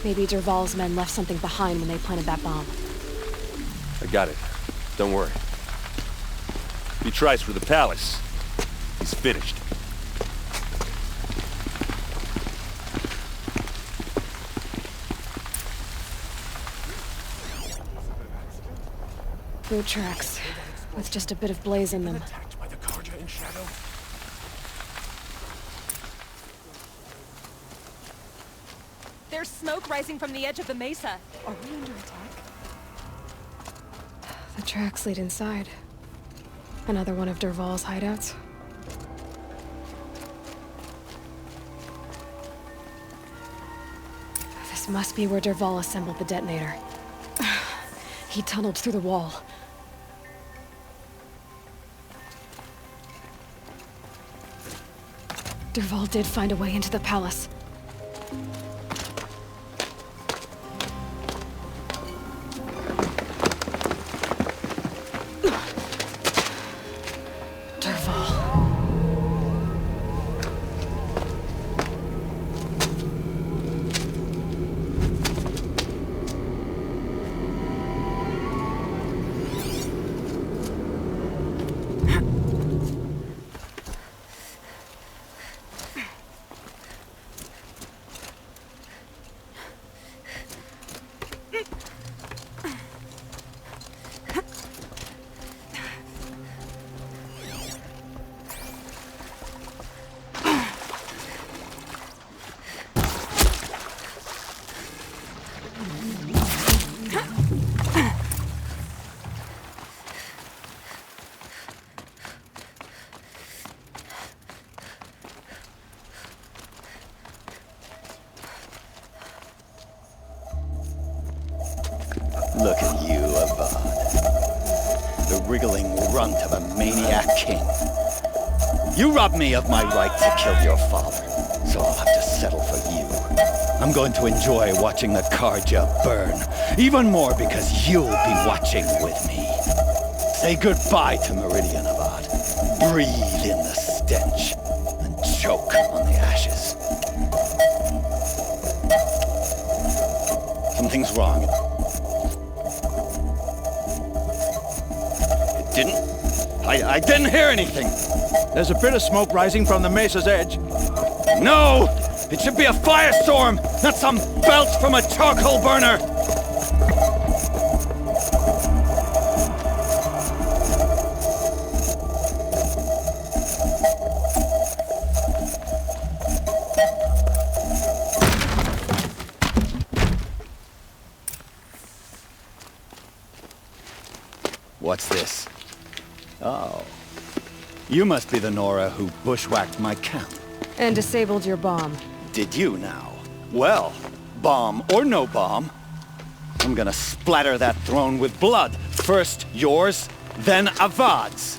Maybe Dervahl's men left something behind when they planted that bomb. I got it. Don't worry. If he tries for the palace, he's finished. Boot tracks, with just a bit of blaze in them. There's smoke rising from the edge of the mesa. Are we under attack? The tracks lead inside. Another one of Dervahl's hideouts. This must be where Dervahl assembled the detonator. He tunneled through the wall. Dervahl did find a way into the palace. Look at you, Avad. The wriggling runt of a maniac king. You robbed me of my right to kill your father, so I'll have to settle for you. I'm going to enjoy watching the Carja burn, even more because you'll be watching with me. Say goodbye to Meridian, Avad. Breathe in the stench, and choke on the ashes. Something's wrong. It didn't... I didn't hear anything. There's a bit of smoke rising from the mesa's edge. No! It should be a firestorm, not some belch from a charcoal burner! What's this? Oh. You must be the Nora who bushwhacked my camp. And disabled your bomb. Did you now? Well, bomb or no bomb, I'm gonna splatter that throne with blood. First yours, then Avad's.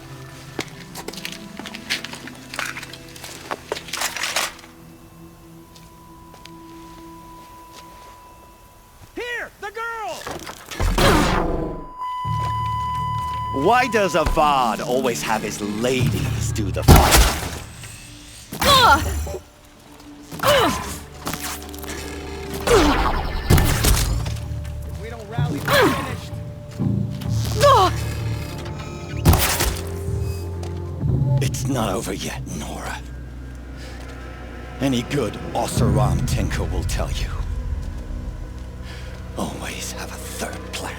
Here, the girl! Why does Avad always have his ladies do the fighting? If we don't rally, we're finished. It's not over yet, Nora. Any good Oseram tinker will tell you. Always have a third plan.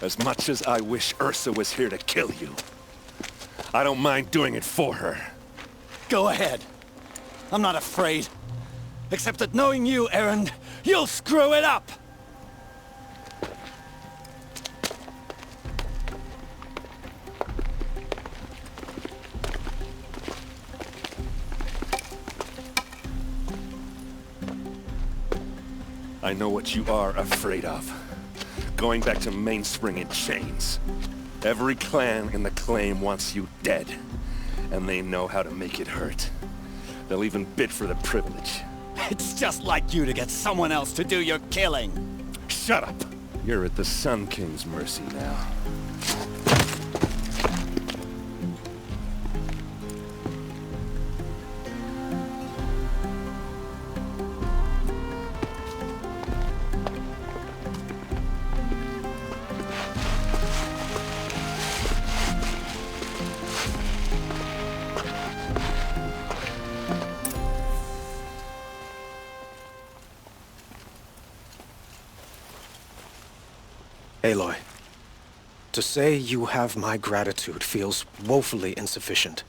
As much as I wish Ursa was here to kill you, I don't mind doing it for her. Go ahead. I'm not afraid. Except that knowing you, Erend, you'll screw it up! I know what you are afraid of. Going back to Mainspring in chains. Every clan in the claim wants you dead. And they know how to make it hurt. They'll even bid for the privilege. It's just like you to get someone else to do your killing. Shut up! You're at the Sun King's mercy now. Aloy, to say you have my gratitude feels woefully insufficient.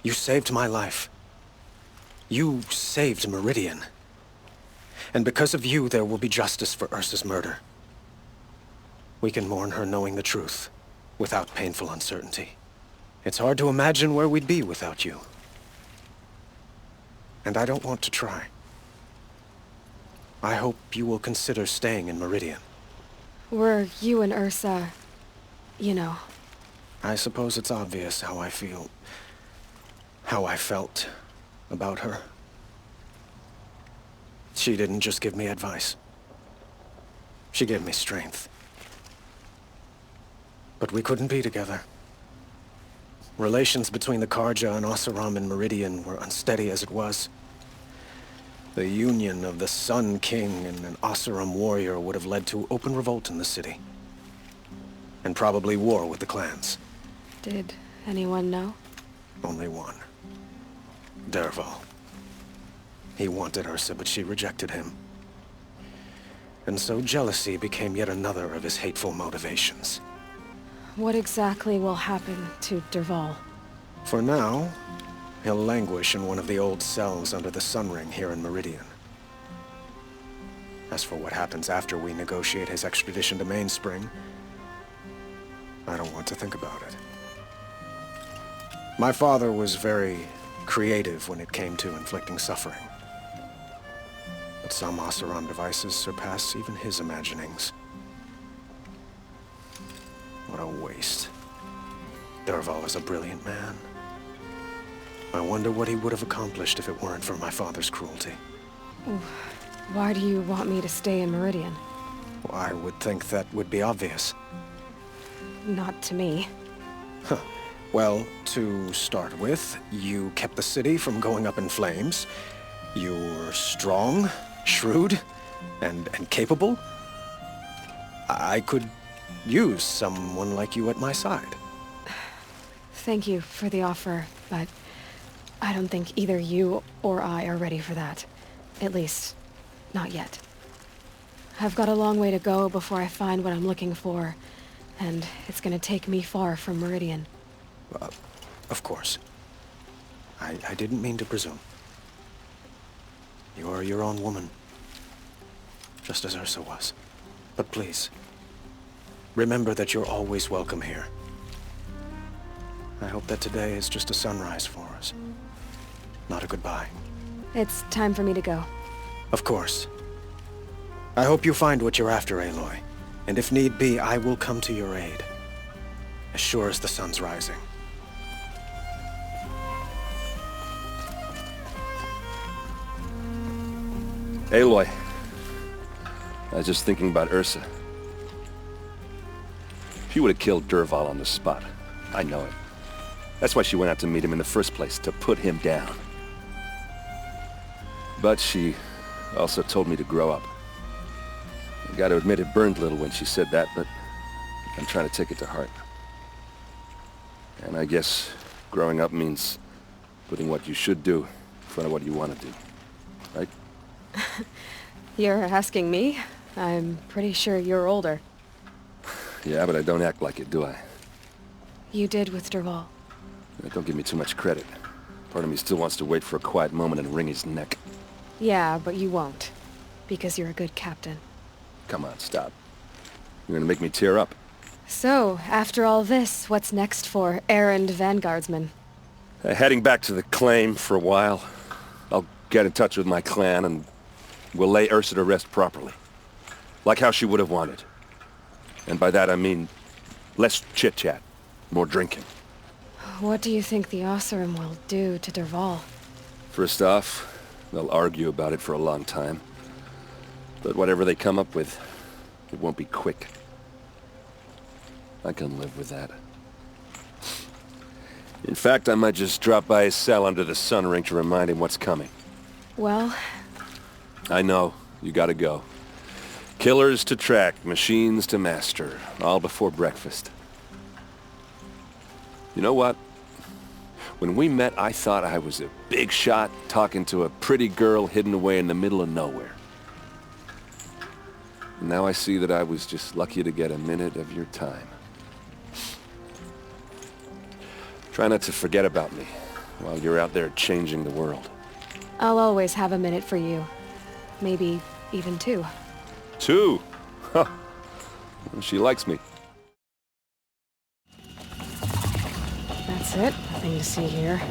You saved my life. You saved Meridian. And because of you, there will be justice for Ursa's murder. We can mourn her knowing the truth, without painful uncertainty. It's hard to imagine where we'd be without you. And I don't want to try. I hope you will consider staying in Meridian. Were you and Ursa, you know... I suppose it's obvious how I feel... how I felt about her. She didn't just give me advice. She gave me strength. But we couldn't be together. Relations between the Carja and Oseram and Meridian were unsteady as it was. The union of the Sun King and an Oseram warrior would have led to open revolt in the city. And probably war with the clans. Did anyone know? Only one. Dervahl. He wanted Ursa, but she rejected him. And so jealousy became yet another of his hateful motivations. What exactly will happen to Dervahl? For now, he'll languish in one of the old cells under the Sun Ring here in Meridian. As for what happens after we negotiate his extradition to Mainspring, I don't want to think about it. My father was very creative when it came to inflicting suffering. But some Oseram devices surpass even his imaginings. What a waste. Dervahl is a brilliant man. I wonder what he would have accomplished if it weren't for my father's cruelty. Why do you want me to stay in Meridian? I would think that would be obvious. Not to me. Huh. Well, to start with, you kept the city from going up in flames. You're strong, shrewd, and capable. I could use someone like you at my side. Thank you for the offer, but I don't think either you or I are ready for that. At least, not yet. I've got a long way to go before I find what I'm looking for, and it's gonna take me far from Meridian. Of course. I didn't mean to presume. You are your own woman, just as Ursa was. But please, remember that you're always welcome here. I hope that today is just a sunrise for us, not a goodbye. It's time for me to go. Of course. I hope you find what you're after, Aloy. And if need be, I will come to your aid. As sure as the sun's rising. Aloy. I was just thinking about Ursa. She would have killed Dervahl on the spot. I know it. That's why she went out to meet him in the first place, to put him down. But she also told me to grow up. I gotta admit it burned a little when she said that, but I'm trying to take it to heart. And I guess growing up means putting what you should do in front of what you want to do. Right? You're asking me? I'm pretty sure you're older. Yeah, but I don't act like it, do I? You did with Dervahl. Don't give me too much credit. Part of me still wants to wait for a quiet moment and wring his neck. Yeah, but you won't. Because you're a good captain. Come on, stop. You're gonna make me tear up. So, after all this, what's next for errand vanguardsman? Heading back to the claim for a while. I'll get in touch with my clan and we'll lay Ursa to rest properly. Like how she would have wanted. And by that I mean less chit-chat, more drinking. What do you think the Oseram will do to Dervahl? First off, they'll argue about it for a long time. But whatever they come up with, it won't be quick. I can live with that. In fact, I might just drop by his cell under the Sun Ring to remind him what's coming. Well... I know. You gotta go. Killers to track, machines to master. All before breakfast. You know what? When we met, I thought I was a big shot talking to a pretty girl hidden away in the middle of nowhere. And now I see that I was just lucky to get a minute of your time. Try not to forget about me while you're out there changing the world. I'll always have a minute for you. Maybe even two. Two? Huh. Well, she likes me. That's it. Nothing to see here.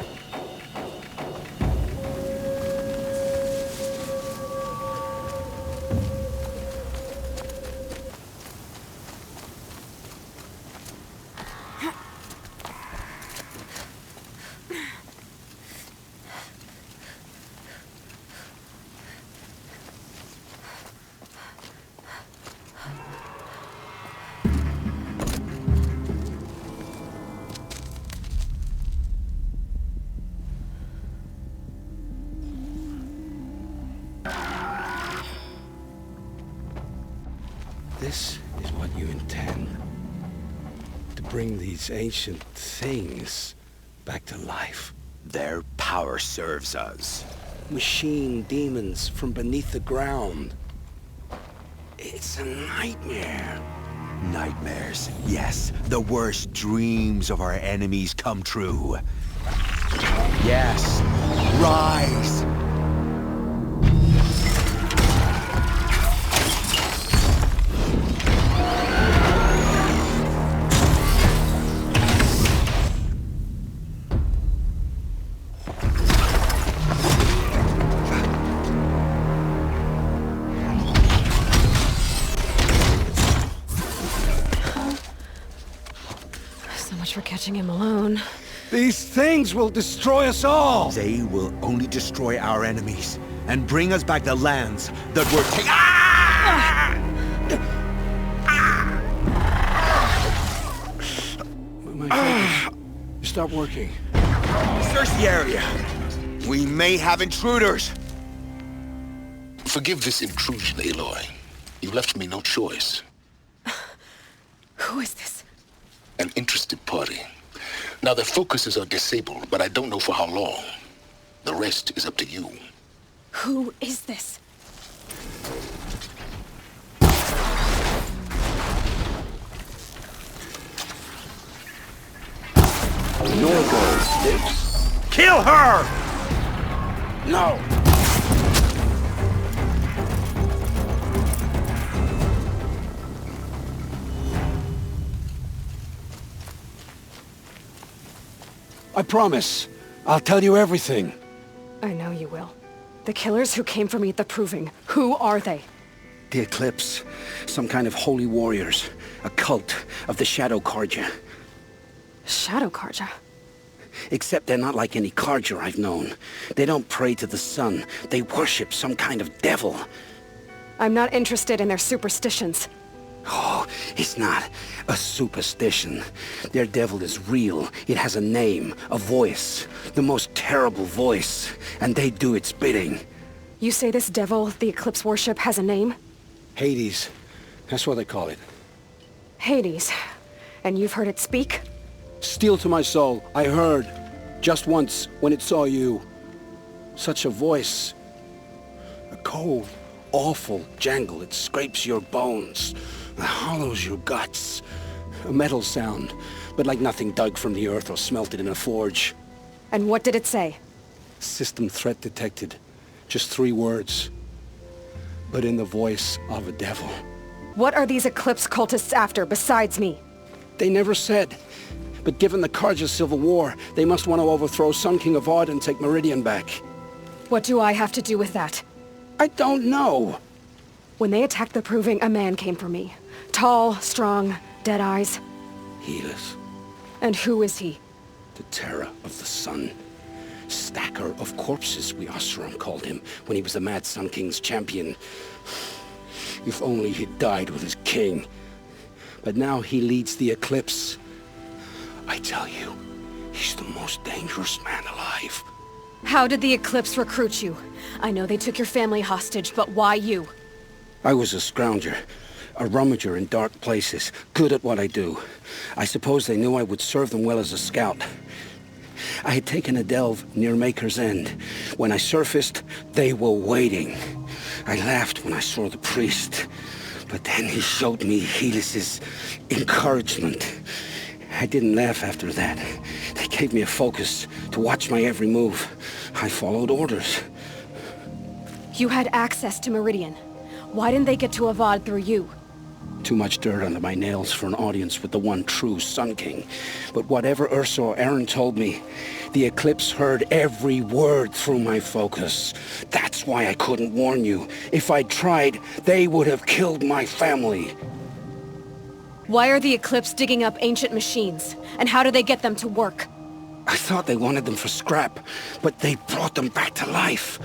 This is what you intend. To bring these ancient things back to life. Their power serves us. Machine demons from beneath the ground. It's a nightmare. Nightmares, yes. The worst dreams of our enemies come true. Yes, rise! So much for catching him alone. These things will destroy us all! They will only destroy our enemies and bring us back the lands that were taken. Ah! My focus. Stop working. Search the area. We may have intruders. Forgive this intrusion, Aloy. You left me no choice. Who is this? An interested party. Now, their focuses are disabled, but I don't know for how long. The rest is up to you. Who is this? Norgol sticks. Kill her! No! I promise. I'll tell you everything. I know you will. The killers who came for me at the Proving, who are they? The Eclipse. Some kind of holy warriors. A cult of the Shadow Carja. Shadow Carja? Except they're not like any Carja I've known. They don't pray to the sun. They worship some kind of devil. I'm not interested in their superstitions. Oh, it's not a superstition. Their devil is real. It has a name, a voice. The most terrible voice. And they do its bidding. You say this devil the Eclipse worship has a name? Hades. That's what they call it. Hades. And you've heard it speak? Steel to my soul. I heard. Just once, when it saw you. Such a voice. A cold, awful jangle. It scrapes your bones. It hollows your guts. A metal sound, but like nothing dug from the earth or smelted in a forge. And what did it say? System threat detected. Just 3 words. But in the voice of a devil. What are these Eclipse cultists after, besides me? They never said. But given the Carja civil war, they must want to overthrow Sun King Avad and take Meridian back. What do I have to do with that? I don't know. When they attacked the Proving, a man came for me. Tall, strong, dead eyes. Helis. And who is he? The terror of the sun. Stacker of corpses, we Oseram called him, when he was the Mad Sun King's champion. If only he'd died with his king. But now he leads the Eclipse. I tell you, he's the most dangerous man alive. How did the Eclipse recruit you? I know they took your family hostage, but why you? I was a scrounger. A rummager in dark places, good at what I do. I suppose they knew I would serve them well as a scout. I had taken a delve near Maker's End. When I surfaced, they were waiting. I laughed when I saw the priest, but then he showed me Helis's encouragement. I didn't laugh after that. They gave me a focus to watch my every move. I followed orders. You had access to Meridian. Why didn't they get to Avad through you? Too much dirt under my nails for an audience with the one true Sun King. But whatever Ursa or Aaron told me, the Eclipse heard every word through my focus. That's why I couldn't warn you. If I'd tried, they would have killed my family. Why are the Eclipse digging up ancient machines? And how do they get them to work? I thought they wanted them for scrap, but they brought them back to life.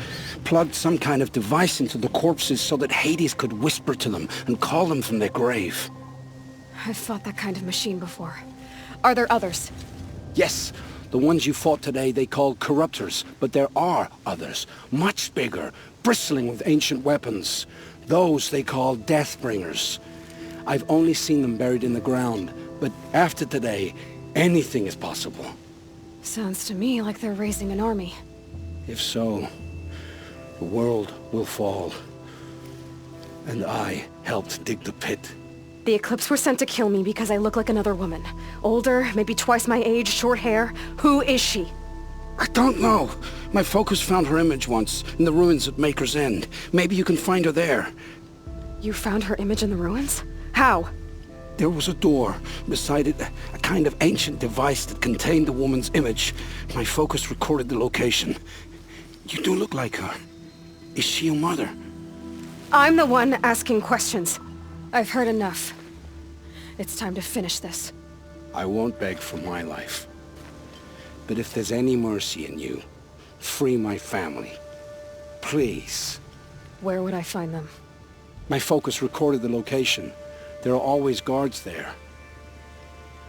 Plugged some kind of device into the corpses so that Hades could whisper to them and call them from their grave. I've fought that kind of machine before. Are there others? Yes, the ones you fought today they called Corruptors, but there are others, much bigger, bristling with ancient weapons. Those they call Deathbringers. I've only seen them buried in the ground, but after today, anything is possible. Sounds to me like they're raising an army. If so, the world will fall. And I helped dig the pit. The Eclipse were sent to kill me because I look like another woman. Older, maybe twice my age, short hair. Who is she? I don't know. My focus found her image once, in the ruins at Maker's End. Maybe you can find her there. You found her image in the ruins? How? There was a door. Beside it, a kind of ancient device that contained the woman's image. My focus recorded the location. You do look like her. Is she your mother? I'm the one asking questions. I've heard enough. It's time to finish this. I won't beg for my life. But if there's any mercy in you, free my family. Please. Where would I find them? My focus recorded the location. There are always guards there.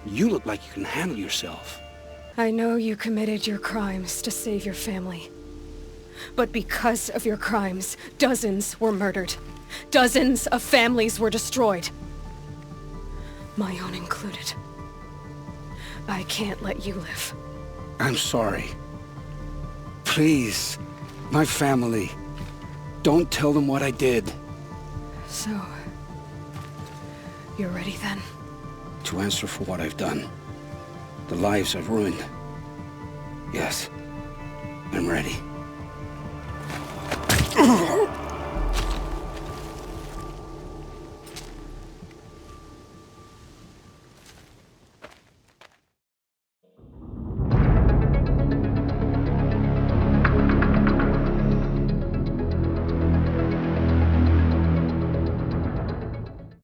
You look like you can handle yourself. I know you committed your crimes to save your family. But because of your crimes, dozens were murdered. Dozens of families were destroyed. My own included. I can't let you live. I'm sorry. Please, my family. Don't tell them what I did. So, you're ready then? To answer for what I've done. The lives I've ruined. Yes, I'm ready.